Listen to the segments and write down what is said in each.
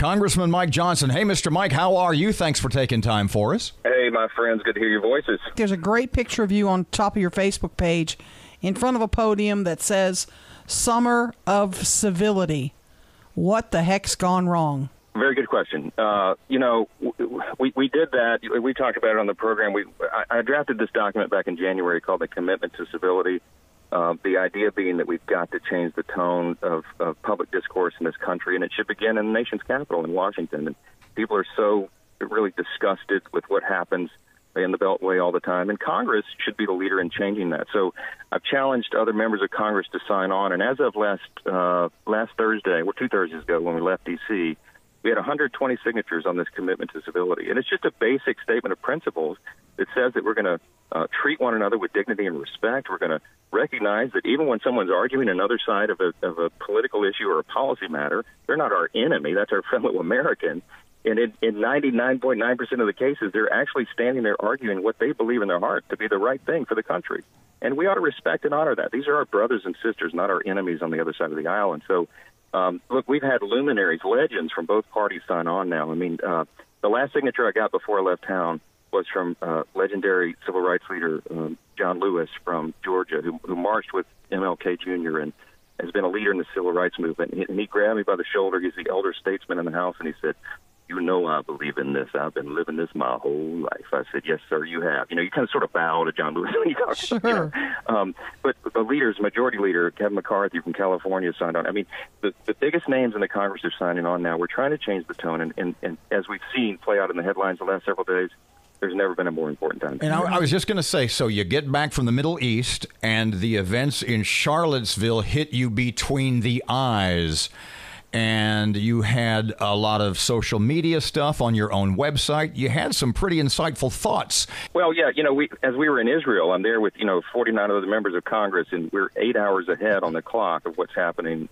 Congressman Mike Johnson. Hey, Mr. Mike, how are you? Thanks for taking time for us. Hey, my friends. Good to hear your voices. There's a great picture of you on top of your Facebook page in front of a podium that says Summer of Civility. What the heck's gone wrong? Very good question. We did that. We talked about it on the program. I drafted this document back in January called the Commitment to Civility. The idea being that we've got to change the tone of public discourse in this country, and it should begin in the nation's capital in Washington. And people are so really disgusted with what happens in the Beltway all the time, and Congress should be the leader in changing that. So I've challenged other members of Congress to sign on, and as of last Thursday, 2 Thursdays ago when we left D.C., we had 120 signatures on this commitment to civility. And it's just a basic statement of principles that says that we're going to treat one another with dignity and respect. We're going to recognize that even when someone's arguing another side of a political issue or a policy matter, they're not our enemy. That's our fellow American. And in 99.9% of the cases, they're actually standing there arguing what they believe in their heart to be the right thing for the country. And we ought to respect and honor that. These are our brothers and sisters, not our enemies on the other side of the aisle. And so, look, we've had luminaries, legends from both parties sign on now. I mean, the last signature I got before I left town was from legendary civil rights leader John Lewis from Georgia, who marched with MLK Jr. and has been a leader in the civil rights movement. And he grabbed me by the shoulder. He's the elder statesman in the House, and he said, "You know I believe in this. I've been living this my whole life." I said, "Yes, sir, you have." You kind of sort of bow to John Lewis when you talk. Sure. But the leaders, Majority Leader Kevin McCarthy from California signed on. I mean, the biggest names in the Congress are signing on now. We're trying to change the tone, and as we've seen play out in the headlines the last several days, there's never been a more important time. And I was just going to say, so you get back from the Middle East, and the events in Charlottesville hit you between the eyes. And you had a lot of social media stuff on your own website. You had some pretty insightful thoughts. Well, yeah, as we were in Israel, I'm there with, 49 other members of Congress, and we're 8 hours ahead on the clock of what's happening,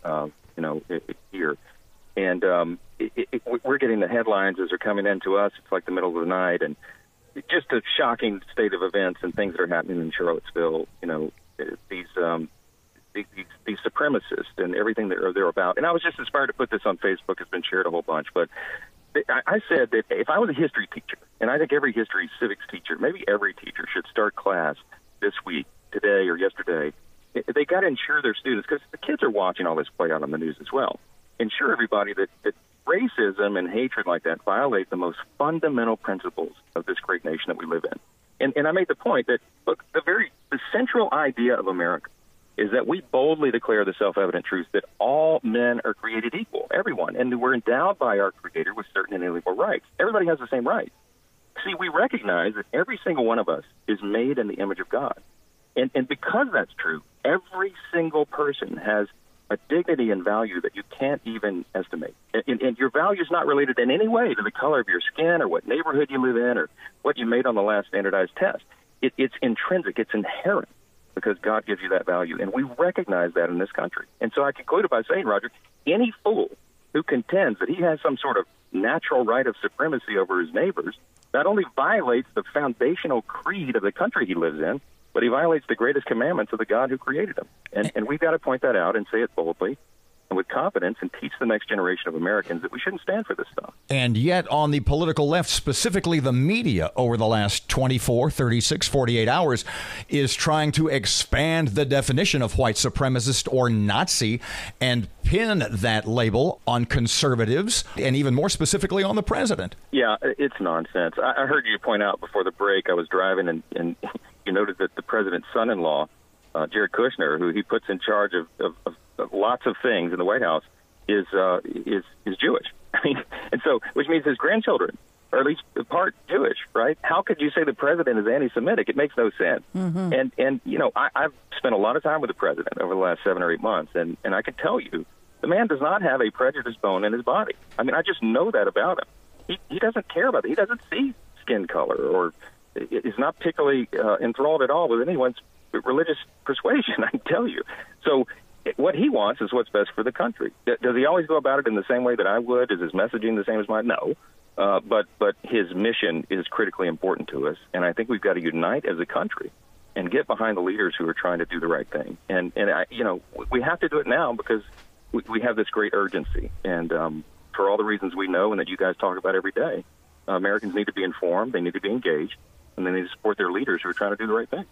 here. And we're getting the headlines as they're coming in to us. It's like the middle of the night, and just a shocking state of events and things that are happening in Charlottesville. These supremacists and everything that they're about. And I was just inspired to put this on Facebook. It's been shared a whole bunch. But I said that if I was a history teacher, and I think every history civics teacher, maybe every teacher should start class this week, today or yesterday, they got to ensure their students, because the kids are watching all this play out on the news as well, ensure everybody that racism and hatred like that violate the most fundamental principles of this great nation that we live in. And I made the point that, look, the central idea of America is that we boldly declare the self-evident truth that all men are created equal, everyone, and we're endowed by our Creator with certain inalienable rights. Everybody has the same rights. See, we recognize that every single one of us is made in the image of God. And because that's true, every single person has a dignity and value that you can't even estimate. And your value is not related in any way to the color of your skin or what neighborhood you live in or what you made on the last standardized test. It's intrinsic. It's inherent, because God gives you that value, and we recognize that in this country. And so I concluded by saying, Roger, any fool who contends that he has some sort of natural right of supremacy over his neighbors not only violates the foundational creed of the country he lives in, but he violates the greatest commandments of the God who created him. And we've got to point that out and say it boldly and with confidence and teach the next generation of Americans that we shouldn't stand for this stuff. And yet on the political left, specifically the media, over the last 24, 36, 48 hours, is trying to expand the definition of white supremacist or Nazi and pin that label on conservatives and even more specifically on the president. Yeah, it's nonsense. I heard you point out before the break, I was driving, and you noted that the president's son-in-law, Jared Kushner, who he puts in charge of lots of things in the White House, is Jewish. I mean, and so, which means his grandchildren are at least part Jewish, right? How could you say the president is anti-Semitic? It makes no sense. Mm-hmm. And I've spent a lot of time with the president over the last 7 or 8 months, and I can tell you, the man does not have a prejudiced bone in his body. I mean, I just know that about him. He doesn't care about it. He doesn't see skin color, or is not particularly enthralled at all with anyone's religious persuasion, I can tell you. So what he wants is what's best for the country. Does he always go about it in the same way that I would? Is his messaging the same as mine? No. But his mission is critically important to us, and I think we've got to unite as a country and get behind the leaders who are trying to do the right thing. And we have to do it now because we have this great urgency. And for all the reasons we know and that you guys talk about every day. Americans need to be informed, they need to be engaged, and they need to support their leaders who are trying to do the right thing.